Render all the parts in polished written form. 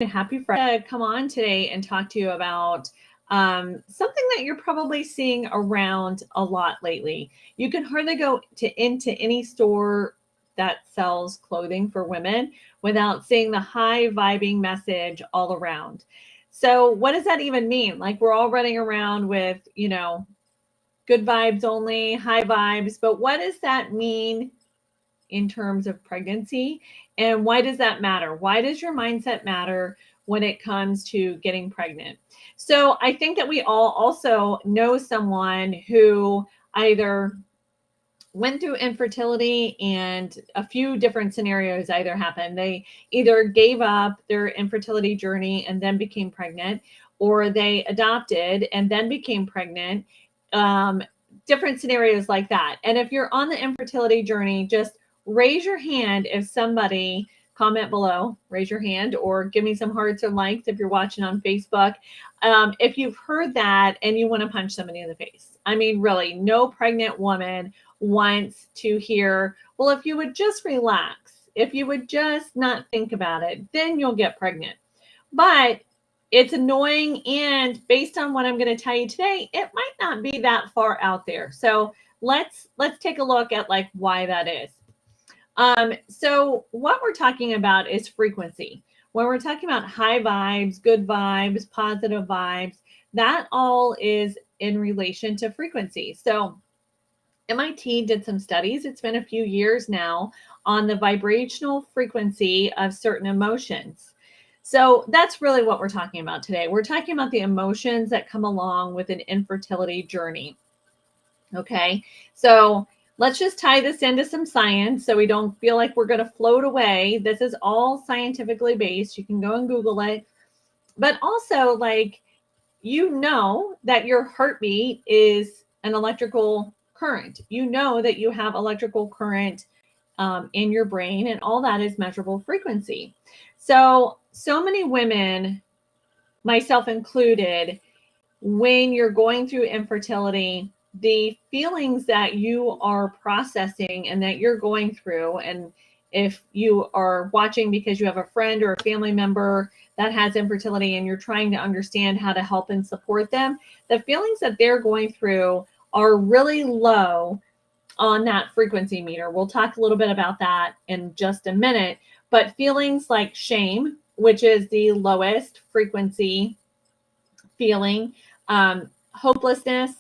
Happy Friday. Come on today and talk to you about something that you're probably seeing around a lot lately. You can hardly go into any store that sells clothing for women without seeing the high vibing message all around. So what does that even mean? Like we're all running around with, good vibes only, high vibes, but what does that mean in terms of pregnancy? And why does that matter? Why does your mindset matter when it comes to getting pregnant? So I think that we all also know someone who either went through infertility and a few different scenarios either happened. They either gave up their infertility journey and then became pregnant, or they adopted and then became pregnant. Different scenarios like that. And if you're on the infertility journey, just raise your hand if somebody, comment below, raise your hand, or give me some hearts or likes if you're watching on Facebook. If you've heard that and you want to punch somebody in the face. I mean, really, no pregnant woman wants to hear, well, if you would just relax, if you would just not think about it, then you'll get pregnant. But it's annoying, and based on what I'm going to tell you today, it might not be that far out there. So let's take a look at like why that is. So what we're talking about is frequency. When we're talking about high vibes, good vibes, positive vibes, that all is in relation to frequency. So MIT did some studies, it's been a few years now, on the vibrational frequency of certain emotions. So that's really what we're talking about today. We're talking about the emotions that come along with an infertility journey. Okay, so let's just tie this into some science so we don't feel like we're going to float away. This is all scientifically based. You can go and Google it. But also, like, you know that your heartbeat is an electrical current. You know that you have electrical current in your brain, and all that is measurable frequency. So many women, myself included, when you're going through infertility, the feelings that you are processing and that you're going through, and if you are watching because you have a friend or a family member that has infertility and you're trying to understand how to help and support them, the feelings that they're going through are really low on that frequency meter. We'll talk a little bit about that in just a minute, but feelings like shame, which is the lowest frequency feeling, hopelessness,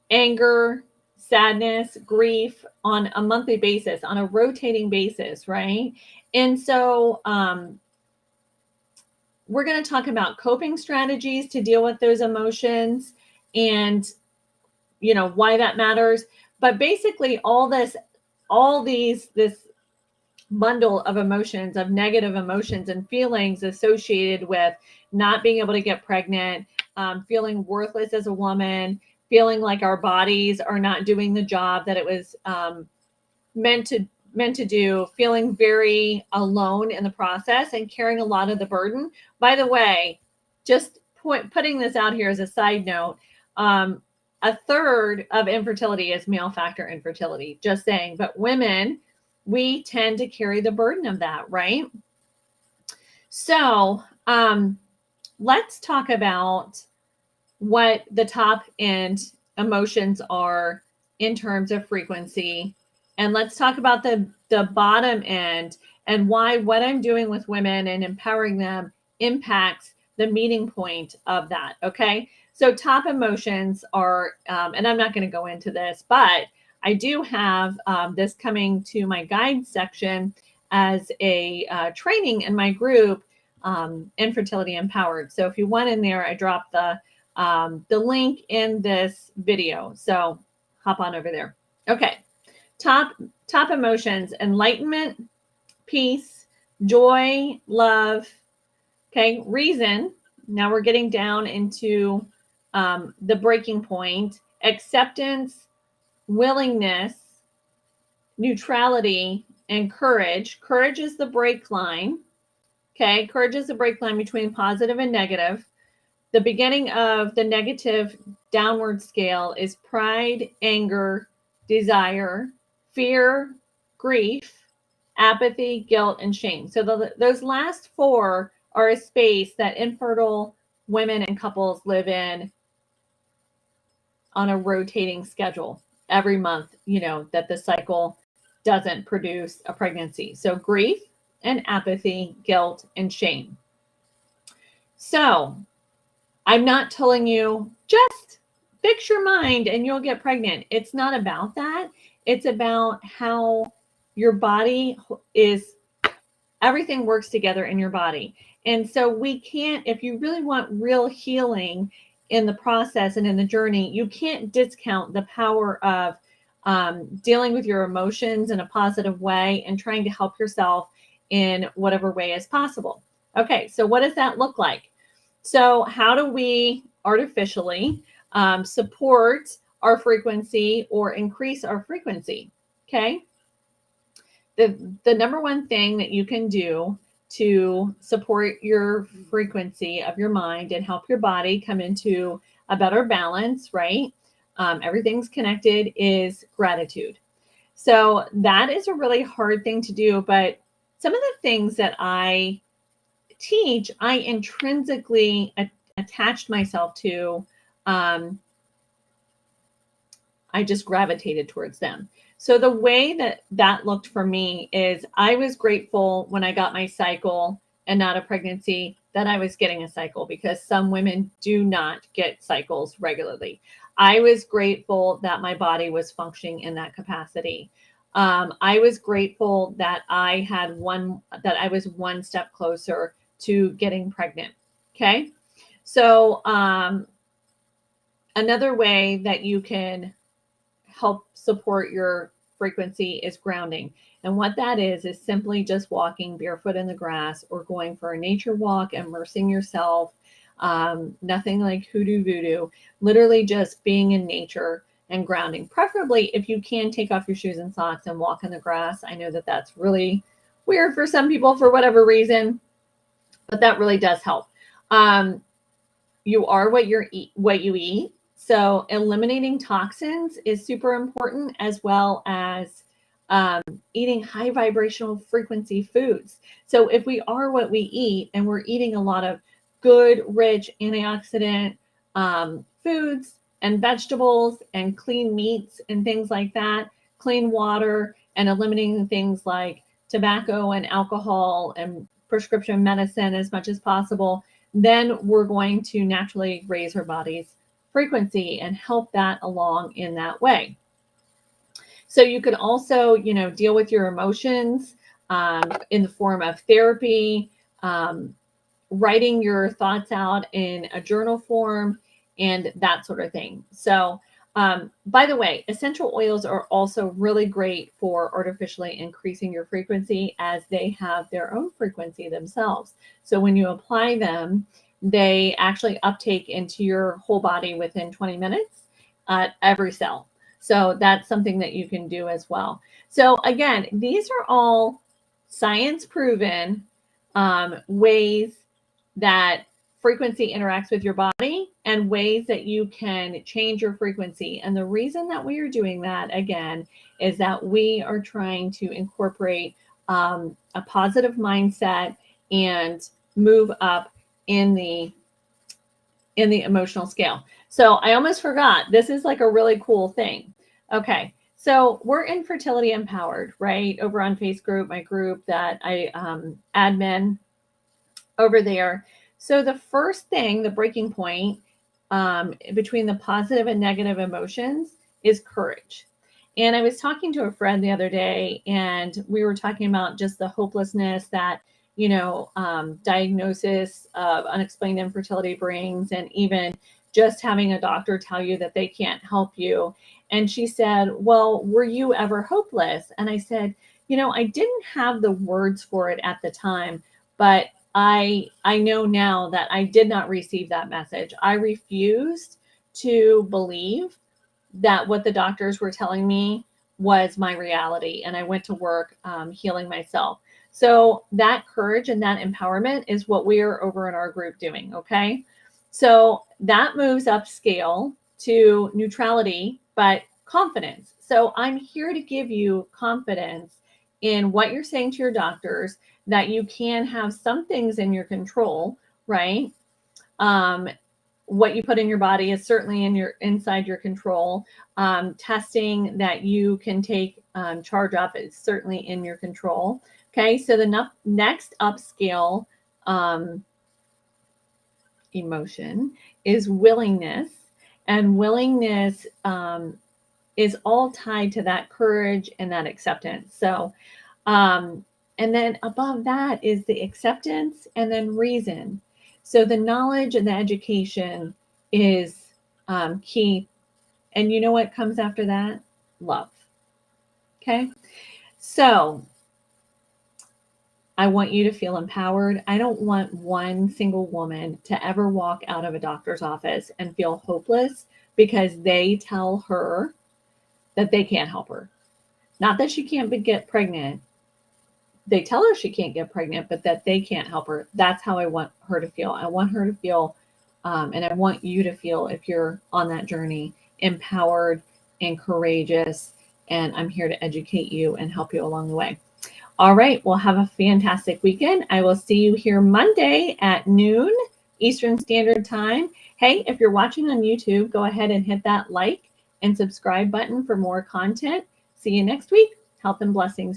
anger, sadness, grief on a monthly basis, on a rotating basis, right? And so we're going to talk about coping strategies to deal with those emotions and, why that matters. But basically this bundle of emotions, of negative emotions and feelings associated with not being able to get pregnant, feeling worthless as a woman, feeling like our bodies are not doing the job that it was meant to do, feeling very alone in the process and carrying a lot of the burden. By the way, just putting this out here as a side note, a third of infertility is male factor infertility, just saying. But women, we tend to carry the burden of that, right? So let's talk about what the top end emotions are in terms of frequency. And let's talk about the bottom end and why what I'm doing with women and empowering them impacts the meeting point of that. Okay. So top emotions are, and I'm not going to go into this, but I do have this coming to my guide section as a training in my group, Infertility Empowered. So if you want in there, I dropped the link in this video. So hop on over there. Okay. Top emotions: enlightenment, peace, joy, love. Okay. Reason. Now we're getting down into the breaking point: acceptance, willingness, neutrality, and courage. Courage is the break line. Okay. Courage is the break line between positive and negative. The beginning of the negative downward scale is pride, anger, desire, fear, grief, apathy, guilt, and shame. So those last four are a space that infertile women and couples live in on a rotating schedule every month, that the cycle doesn't produce a pregnancy. So grief and apathy, guilt and shame. So I'm not telling you just fix your mind and you'll get pregnant. It's not about that. It's about how your body everything works together in your body. And so we can't, if you really want real healing in the process and in the journey, you can't discount the power of dealing with your emotions in a positive way and trying to help yourself in whatever way is possible. Okay, so what does that look like? So how do we artificially support our frequency or increase our frequency? Okay. The number one thing that you can do to support your frequency of your mind and help your body come into a better balance, right? Everything's connected, is gratitude. So that is a really hard thing to do, but some of the things that I teach, I intrinsically attached myself to. I just gravitated towards them. So the way that looked for me is I was grateful when I got my cycle and not a pregnancy that I was getting a cycle, because some women do not get cycles regularly. I was grateful that my body was functioning in that capacity. I was grateful that I was one step closer to getting pregnant. Okay. So another way that you can help support your frequency is grounding. And what that is simply just walking barefoot in the grass or going for a nature walk, immersing yourself. Nothing like hoodoo voodoo, literally just being in nature and grounding. Preferably if you can take off your shoes and socks and walk in the grass. I know that that's really weird for some people for whatever reason, but that really does help. You are what you eat. So eliminating toxins is super important, as well as eating high vibrational frequency foods. So if we are what we eat and we're eating a lot of good, rich antioxidant foods and vegetables and clean meats and things like that, clean water, and eliminating things like tobacco and alcohol and prescription medicine as much as possible, then we're going to naturally raise our body's frequency and help that along in that way. So you could also, deal with your emotions in the form of therapy, writing your thoughts out in a journal form, and that sort of thing. So, by the way, essential oils are also really great for artificially increasing your frequency, as they have their own frequency themselves. So when you apply them, they actually uptake into your whole body within 20 minutes at every cell. So that's something that you can do as well. So again, these are all science proven ways that frequency interacts with your body and ways that you can change your frequency. And the reason that we are doing that, again, is that we are trying to incorporate a positive mindset and move up in the emotional scale. So I almost forgot, this is like a really cool thing. Okay. So we're Infertility Empowered, right? Over on Facebook, my group that I admin over there. So the first thing, the breaking point between the positive and negative emotions is courage. And I was talking to a friend the other day, and we were talking about just the hopelessness that, diagnosis of unexplained infertility brings, and even just having a doctor tell you that they can't help you. And she said, well, were you ever hopeless? And I said, I didn't have the words for it at the time, but I know now that I did not receive that message. I refused to believe that what the doctors were telling me was my reality. And I went to work healing myself. So that courage and that empowerment is what we are over in our group doing. Okay. So that moves upscale to neutrality, but confidence. So I'm here to give you confidence in what you're saying to your doctors, that you can have some things in your control, right? What you put in your body is certainly inside your control. Testing that you can take charge of is certainly in your control. Okay, so the next upscale emotion is willingness, and willingness is all tied to that courage and that acceptance. So, and then above that is the acceptance and then reason. So the knowledge and the education is key. And you know what comes after that? Love. Okay. So I want you to feel empowered. I don't want one single woman to ever walk out of a doctor's office and feel hopeless because they tell her that they can't help her. Not that she can't get pregnant. They tell her she can't get pregnant, but that they can't help her. That's how I want her to feel. I want her to feel, and I want you to feel, if you're on that journey, empowered and courageous. And I'm here to educate you and help you along the way. All right. Well, have a fantastic weekend. I will see you here Monday at noon Eastern Standard Time. Hey, if you're watching on YouTube, go ahead and hit that like and subscribe button for more content. See you next week. Health and blessings.